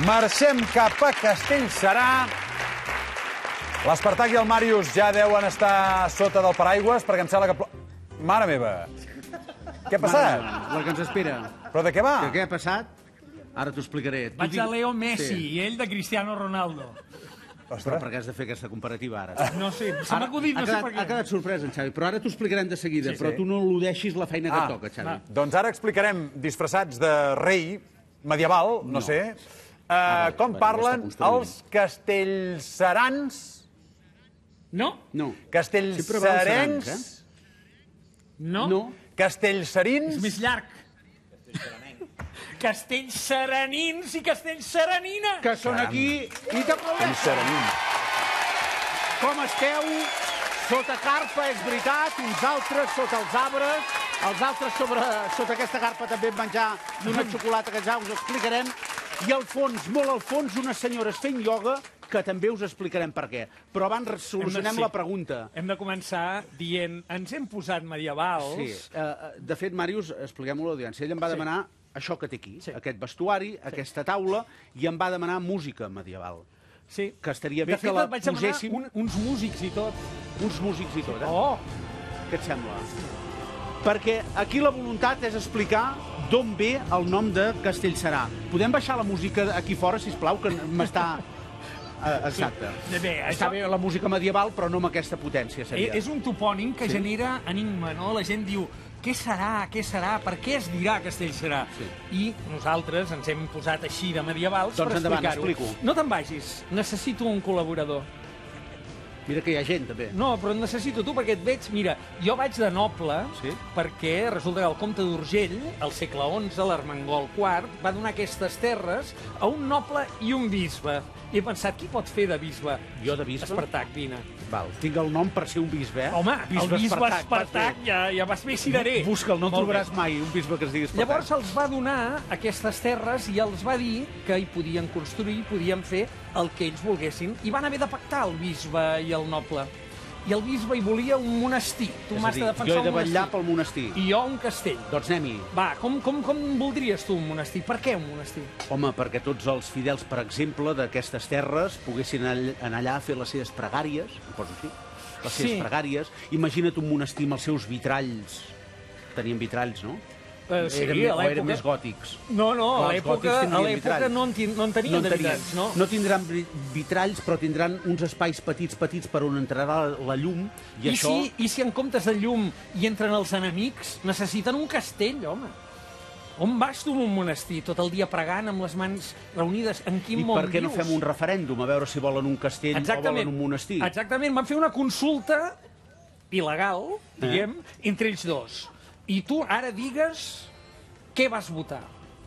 Marxem cap a Castellserà. L'Espartac i el Màrius ja deuen estar sota del paraigües, perquè em sembla que... Mare meva! Què ha passat? La que ens espera. Però de què va? Què ha passat? Ara t'ho explicaré. Vaig a Leo Messi i ell de Cristiano Ronaldo. Però per què has de fer aquesta comparativa ara? No sé, se m'ha acudit, no sé per què. Ha quedat sorpresa, en Xavi, però ara t'ho explicarem de seguida. Però tu no al·ludeixis la feina que et toca, Xavi. Doncs ara explicarem, disfressats de rei medieval, no sé, com parlen els castellserans... No? No. Castellserencs... No? Castellserins... És més llarg. Castellseranins i castellseranines. Que són aquí i t'aplaudeixen. Com esteu? Sota carpa, és veritat, uns altres sota els arbres, els altres sota aquesta carpa també en menjar i una xocolata que ja us explicarem. I al fons, molt al fons, unes senyores fent ioga que també us explicarem per què. Però abans solucionem la pregunta. Hem de començar dient, ens hem posat medievals... Sí. De fet, Màrius, expliquem-ho a l'audiència. Ell em va demanar això que té aquí, aquest vestuari, aquesta taula, i em va demanar música medieval. Sí. Que estaria bé que la poséssim... De fet, vaig demanar uns músics i tot. Uns músics i tot, eh? Oh! Què et sembla? Perquè aquí la voluntat és explicar d'on ve el nom de Castellserà. Podem baixar la música aquí fora, sisplau, que m'està... Exacte. Està bé la música medieval, però no amb aquesta potència, seria. És un topònim que genera enigma, no? La gent diu, què serà, què serà, per què es dirà Castellserà? I nosaltres ens hem posat així de medievals per explicar-ho. Doncs endavant, explico. No te'n vagis, necessito un col·laborador. Mira que hi ha gent, també. No, però en necessito tu, perquè et veig... Mira, jo vaig de noble perquè resulta que el comte d'Urgell, al segle XI, l'Armengol IV, va donar aquestes terres a un noble i un bisbe. I he pensat, qui pot fer de bisbe? Jo de bisbe? Espartac, vine. Val, tinc el nom per ser un bisbe, eh? Home, el bisbe Espartac ja vas bé cirerer. Busca'l, no trobaràs mai un bisbe que es digui Espartac. Llavors els va donar aquestes terres i els va dir que hi podien construir, podien fer el que ells volguessin. I van haver de pactar el bisbe i el noble. I el bisbe hi volia un monestir. Tu m'has de defensar un monestir. Jo he de vetllar pel monestir. I jo un castell. Doncs anem-hi. Va, com voldries tu un monestir? Per què un monestir? Home, perquè tots els fidels, per exemple, d'aquestes terres poguessin anar allà a fer les seves pregàries, ho poso així, les seves pregàries. Imagina't un monestir amb els seus vitralls. Tenien vitralls, no? Sí, eren més gòtics. No, a l'època no en tenien de vitralls, no? No tindran vitralls, però tindran uns espais petits per on entrarà la llum, i això... I si en comptes de llum hi entren els enemics, necessiten un castell, home. On vas tu en un monestir, tot el dia pregant amb les mans reunides? En quin món vius? I per què no fem un referèndum, a veure si volen un castell o volen un monestir? Exactament, van fer una consulta il·legal, diguem, entre ells dos. I tu ara digues què vas votar.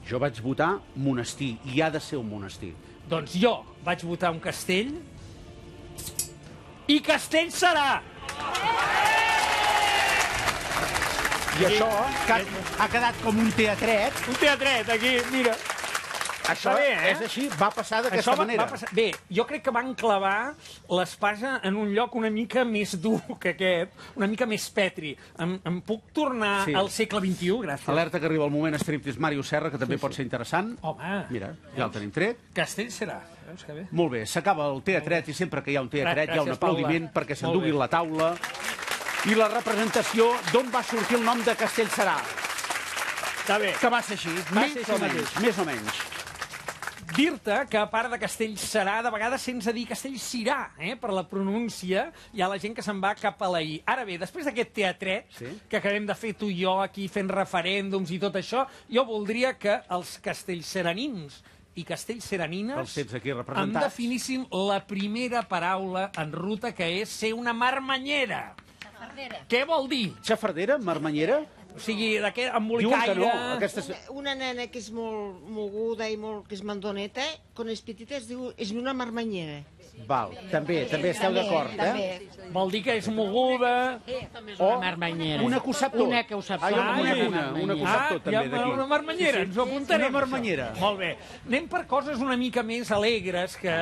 Jo vaig votar monestir, i ha de ser un monestir. Doncs jo vaig votar un castell, i castell serà! I això ha quedat com un teatret. Un teatret, aquí, mira. Això és així, va passar d'aquesta manera. Bé, jo crec que van clavar l'espasa en un lloc una mica més dur que aquest, una mica més petri. Em puc tornar al segle XXI? Gràcies. Alerta que arriba el moment Striptease Màrius Serra, que també pot ser interessant. Home. Mira, ja el tenim tret. Castell serà. Veus que bé? Molt bé, s'acaba el teatret i sempre que hi ha un teatret hi ha un aplaudiment perquè s'enduguin la taula. I la representació d'on va sortir el nom de Castellserà. Està bé. Que va ser així, més o menys. Dir-te que, a part de Castellserà, de vegades sents a dir Castellcirà, per la pronúncia, hi ha la gent que se'n va cap a la I. Ara bé, després d'aquest teatret que acabem de fer tu i jo aquí fent referèndums i tot això, jo voldria que els castellseranins i castellseranines em definissin la primera paraula en ruta, que és ser una marmanyera. Xafardera. Què vol dir? Xafardera? Marmanyera? O sigui, embolicaire... Una nena que és molt moguda i que és mandoneta, quan és petita es diu una marmanyera. Val, també esteu d'acord, Vol dir que és moguda... O una marmanyera. Una que ho sap tot. Una que ho sap tot. Una que ho sap tot, també, d'aquí. Una marmanyera, ens ho apuntarem. Una marmanyera. Molt bé. Anem per coses una mica més alegres que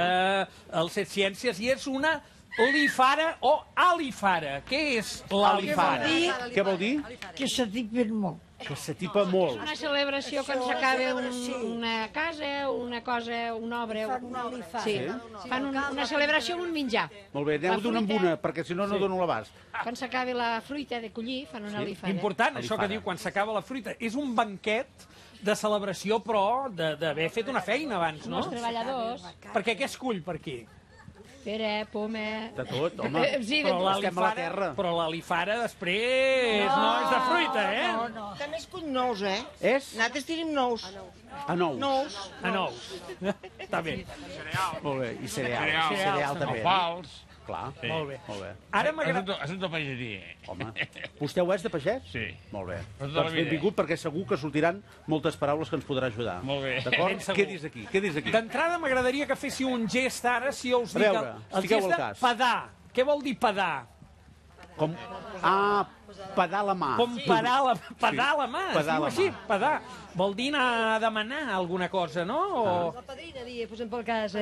el Set Ciències, i és una Lifara o Alifara. Què és l'Alifara? Què vol dir? Que s'atipen molt. Que s'atipa molt. Una celebració quan s'acaba una casa, una cosa, una obra. Sí. Fan una celebració amb un menjar. Molt bé, aneu d'una en una, perquè si no, no dono l'abast. Quan s'acaba la fruita de collir, fan una alifara. Important, això que diu, quan s'acaba la fruita. És un banquet de celebració, però d'haver fet una feina abans, no? Els treballadors. Perquè què es cull per aquí? Pere, poma... De tot, home. Sí, de tot. Estem a la terra. Però l'alifara després no és de fruita, eh? També es cull nous, eh? És? Nosaltres tenim nous. A nous. Nous. A nous. Està bé. Molt bé, i cereal. Cereal també. Pals. Clar. Sí. Molt bé. Molt bé. Ara m'agrada... Assumpte pagesia. Home, vostè ho és de pagès? Sí. Molt bé. Tota la Doncs vida. benvingut, perquè segur que sortiran moltes paraules que ens podrà ajudar. Molt bé. D'acord? Ben segur. Quedis aquí, quedis aquí. D'entrada m'agradaria que féssiu un gest ara, si jo us A dic veure, el fiqueu gest el de cas. pedar. Què vol dir pedar? Com... Ah, pedar la mà. Com pedar la mà, es Pedar diu la així, mà. pedar. Vol dir anar a demanar alguna cosa, no? O... La padrina dia, per exemple, el cas,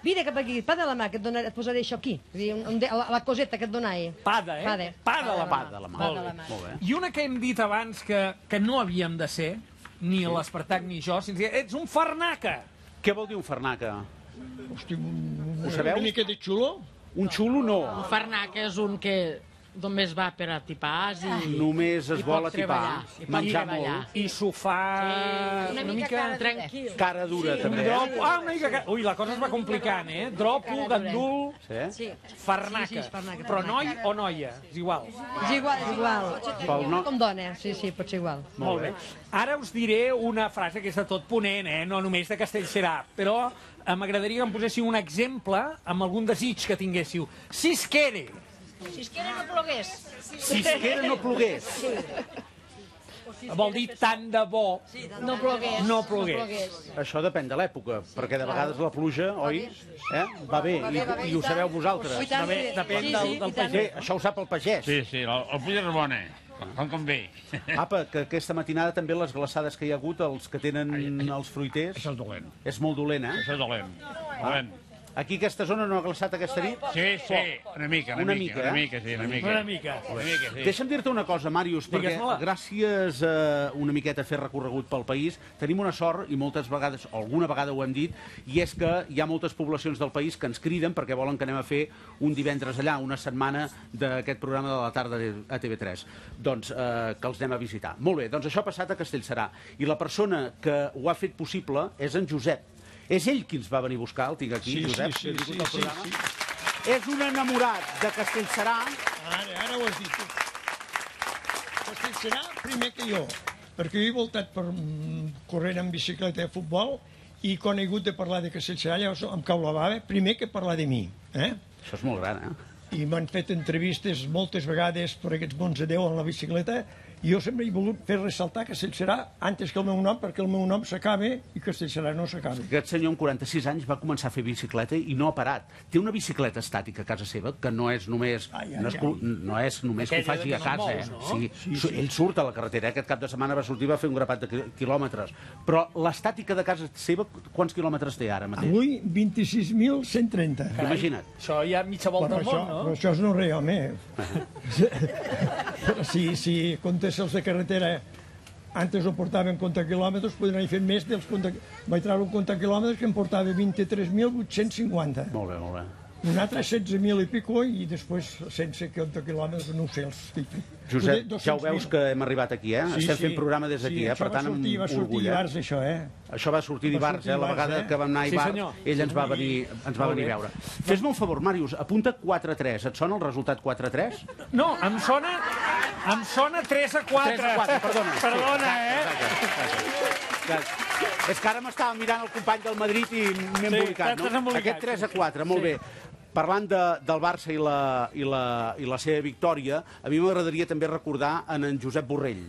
vine cap aquí, pada la mà, que et posaré això aquí. La coseta que et donaré. Pada, eh? Pada. Pada la mà. Pada la mà. Molt bé. Molt bé. I una que hem dit abans que no havíem de ser, ni l'Espartac ni jo, sinó que ets un farnaca. Què vol dir un farnaca? Hosti, Ho sabeu? una mica de xulo? Un xulo no. Un farnac és un que només va per atipar i... Només es I vol pot atipar, treballar, i pot menjar treballar. molt. I sofar... Una mica tranquil. Cara dura, també. Dropo... Ah, una mica... Ui, la cosa es va complicant, eh? Dropo, gandul, Sí? farnaca. Sí, farnaca, Però farnaca. noi o noia? És igual. És igual, és igual. Pel no... Com dona, sí, pot ser igual. Molt bé. Ara us diré una frase que és de tot ponent, no només de Castellserà, però m'agradaria que em poséssiu un exemple amb algun desig que tinguéssiu. Si es quiere. Si es quiere no plogués. Si es quiere no plogués. Vol dir tant de bo. No plogués. No plogués. Això depèn de l'època, perquè de vegades la pluja, oi? Va bé, i ho sabeu vosaltres. Depèn del pagès. Bé, això ho sap el pagès. Sí, sí, el puig és bona. Com bé. Apa, que aquesta matinada també les glaçades que hi ha hagut, els que tenen els fruiters... Això és dolent. És molt dolent, eh? Això és dolent. Dolent. Aquí aquesta zona no ha glaçat aquesta nit? Sí, sí, una mica, Una mica, una mica, sí, una mica. Una mica. Una mica, sí. Deixa'm dir-te una cosa, Màrius, perquè Digues-me-la. gràcies a una miqueta a fer recorregut pel país, tenim una sort, i moltes vegades, o alguna vegada ho hem dit, i és que hi ha moltes poblacions del país que ens criden perquè volen que anem a fer un divendres allà, una setmana d'aquest programa de la tarda a TV3. Doncs que els anem a visitar. Molt bé, doncs això ha passat a Castellserà. I la persona que ho ha fet possible és en Josep. És ell qui ens va venir a buscar, el tinc aquí, Josep, benvingut al programa. És un enamorat de Castellserà. Ara ho has dit tu. Castellserà primer que jo, perquè jo he voltat per corrent en bicicleta de futbol i quan he hagut de parlar de Castellserà ja em cau la bava, primer que parlar de mi. Això és molt gran, eh? I m'han fet entrevistes moltes vegades per aquests mons de Déu en la bicicleta i jo sempre he volgut fer ressaltar Castellserà antes que el meu nom, perquè el meu nom s'acaba i Castellserà no s'acaba. Aquest senyor amb 46 anys va començar a fer bicicleta i no ha parat. Té una bicicleta estàtica a casa seva, que no és només, no és només que ho faci a casa. Sí, ell surt a la carretera, aquest cap de setmana va sortir i va fer un grapat de quilòmetres. Però l'estàtica de casa seva, quants quilòmetres té ara mateix? Avui, 26.130. Imagina't. Això ja mitja volta al món, no? Però això és no res, home. Si comptés els de carretera antes ho portaven compte quilòmetres, podrien haver fet més dels compte... Vaig treure un compte quilòmetres que em portava 23.850. Molt bé, molt bé. Un altre 16.000 i pico i després sense compte quilòmetres, no ho sé, els fico. Josep, ja ho veus que hem arribat aquí, eh? Estem fent programa des d'aquí, per tant, amb va sortir orgull. dimarts, això, Això va sortir dimarts, la vegada que vam anar a Ibar, ell ens va venir a veure. Fes-me un favor, Màrius, apunta 4-3. Et sona el resultat 4-3? No, em sona 3-4. 3-4, perdona. Perdona, És que ara m'estava mirant el company del Madrid i m'he embolicat, no? Aquest 3-4, molt bé. Parlant del Barça i la seva victòria, a mi m'agradaria també recordar en Josep Borrell.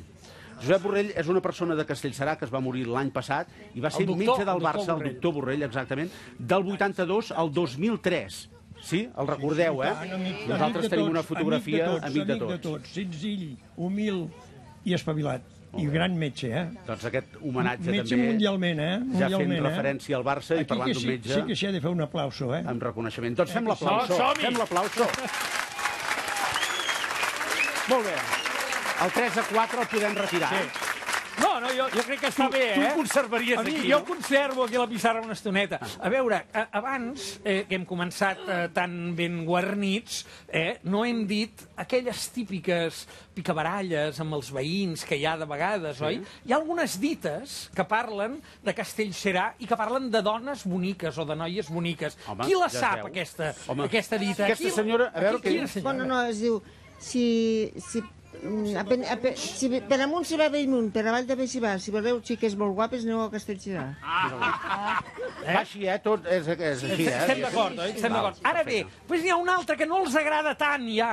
Josep Borrell és una persona de Castellserà que es va morir l'any passat i va ser metge del Barça, el doctor Borrell, exactament, del 82 al 2003. Sí? El recordeu, eh? Amic Nosaltres de tenim una tots, fotografia, amic de tots. Senzill, humil i espavilat. I gran metge, Doncs aquest homenatge també... Metge mundialment, Ja fent referència al Barça i parlant d'un metge... Sí que s'hi ha de fer un aplauso, amb reconeixement. Doncs fem l'aplauso. Fem l'aplauso. Molt bé. El 3-4 el podem retirar. No, jo crec que està bé, Tu el conservaries aquí, Jo conservo aquí la pissarra una estoneta. A veure, abans que hem començat tan ben guarnits, no hem dit aquelles típiques picabaralles amb els veïns que hi ha de vegades, oi? Hi ha algunes dites que parlen de Castellserà i que parlen de dones boniques o de noies boniques. Qui la sap, aquesta dita? Aquesta senyora, a veure què diu. Bueno, no, es diu... Si per amunt si va Bellmunt, per avall també s'hi va. Si voleu xiques molt guapes, aneu a Castellserà. Va així, tot és així, Estem d'acord, oi? Estem d'acord. Ara bé, n'hi ha una altra que no els agrada tant, ja,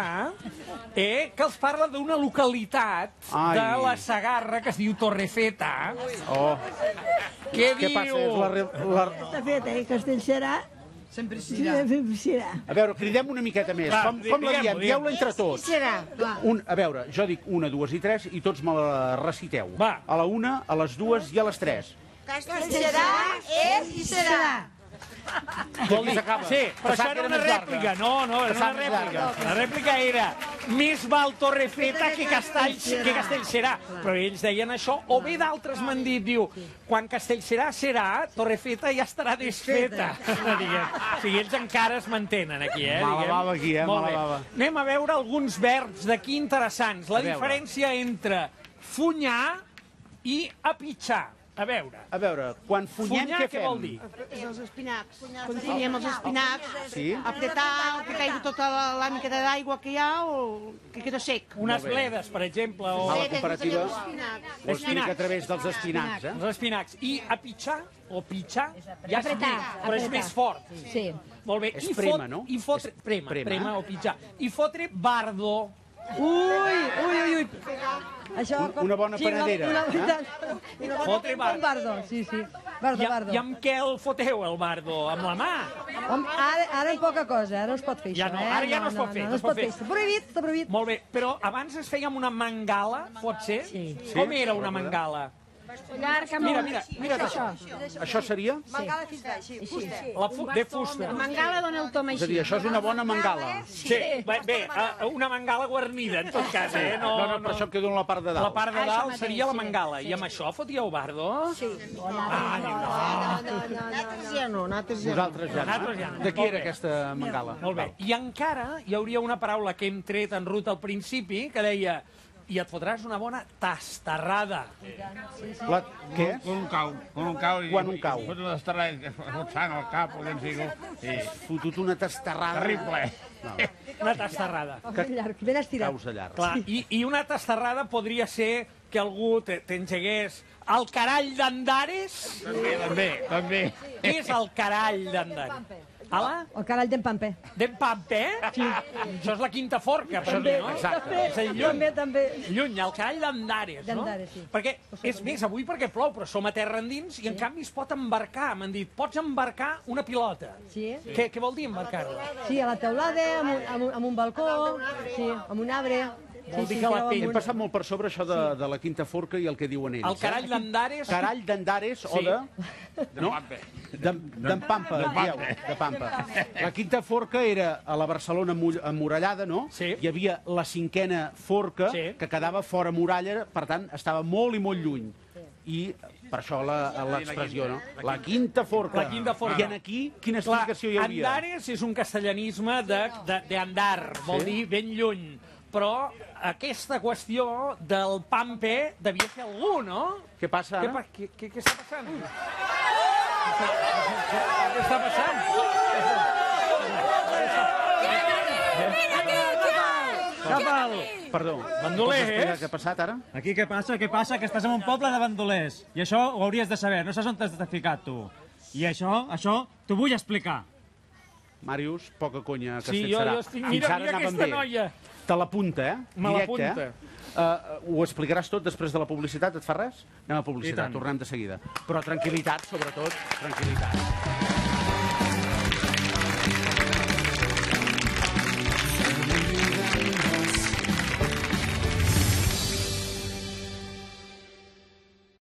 que els parla d'una localitat de la Segarra que es diu Torrefeta. Què diu? Torrefeta i Castellserà sempre serà. A veure, cridem una miqueta més. Com la diem? Dieu-la entre tots. A veure, jo dic 1, 2 i 3 i tots me la reciteu. A la 1, a les 2 i a les 3. Castellserà és i serà. Vol dir, sí, però això era una rèplica. No, era una rèplica. La rèplica era més val Torrefeta que Castellserà. Però ells deien això, o bé d'altres m'han dit, diu, quan Castellserà serà, Torrefeta ja estarà desfeta. O sigui, ells encara es mantenen aquí, Mala bava aquí, mala bava. Anem a veure alguns verbs d'aquí interessants. La diferència entre funyar i apitxar. A veure, quan funyem, què fem? Què vol dir? Els espinacs. Quan funyem els espinacs, apretar, que caigui tota la miqueta d'aigua que hi ha o que queda sec. Unes bledes, per exemple. A la comparativa ho explica a través dels espinacs. Els espinacs. I apitxar, o pitxar, ja és més, però és més fort. Sí. Molt bé. És prema, no? Prema o pitjar. I fotre bardo. Ui. Una bona panadera. Fotre bardo. Sí. Bardo. I amb què el foteu, el bardo? Amb la mà? Ara poca cosa, ara no es pot fer això. Ara ja no es pot fer. No es pot fer. Està prohibit. Molt bé, però abans es feia amb una mangala, pot ser? Sí. Com era una mangala? Mira això. Això seria? Mangala fins baix, sí, fusta. De fusta. La mangala dona el tom És a així. dir, això és una bona mangala. Sí, bé, una mangala guarnida, en tot cas, No, però això queda en la part de dalt. La part de dalt seria la mangala. I amb això fotíeu bardo? Sí. Nosaltres ja no. Nosaltres ja no. De qui era aquesta mangala? Molt bé. I encara hi hauria una paraula que hem tret en ruta al principi, que deia i et fotràs una bona tastarrada. Què? Quan un cau. Quan un cau. Fot una tastarrada, que fot sang al cap, o què en sigo. Fotut una tastarrada. Terrible. Una tastarrada. Ben estirat. Causa llarg. Clar, i una tastarrada podria ser que algú t'engegués el carall d'Andares. També. Què és el carall d'Andares? Ala? El carall d'en Pampe. D'en Pampe? Sí. Això és la quinta forca, per mi, no? Exacte. És el lluny. També. Lluny, el carall d'Andares, no? D'Andares, sí. Perquè, és més, avui perquè plou, però som a terra endins i en canvi es pot embarcar. M'han dit, pots embarcar una pilota. Sí. Què vol dir embarcar-la? Sí, a la teulada, amb un balcó, sí, amb un arbre. Vol dir que la pell... Hem passat molt per sobre això de la quinta forca i el que diuen ells. El carall d'Andares... Carall d'Andares o de... No? D'en Pampa, dieu, de Pampa. La quinta forca era a la Barcelona emmurallada, no? Sí. Hi havia la cinquena forca, que quedava fora muralla, per tant, estava molt i molt lluny. I per això l'expressió, no? La quinta forca. La quinta forca. I en aquí, quina explicació hi havia? Andares és un castellanisme d'andar, vol dir ben lluny. Però aquesta qüestió del Pampe devia ser algú, no? Què passa ara? Què està passant? Què està passant? Perdó, bandolers. Què ha passat ara? Aquí què passa? Què passa? Que estàs en un poble de bandolers. I això ho hauries de saber, no saps on t'has ficat, tu. I això t'ho vull explicar. Màrius, poca conya que sí, jo estic... Mira aquesta noia. Te l'apunta, Me l'apunta. Ho explicaràs tot després de la publicitat, et fa res? Anem a publicitat, tornem de seguida. Però tranquil·litat, sobretot, tranquil·litat.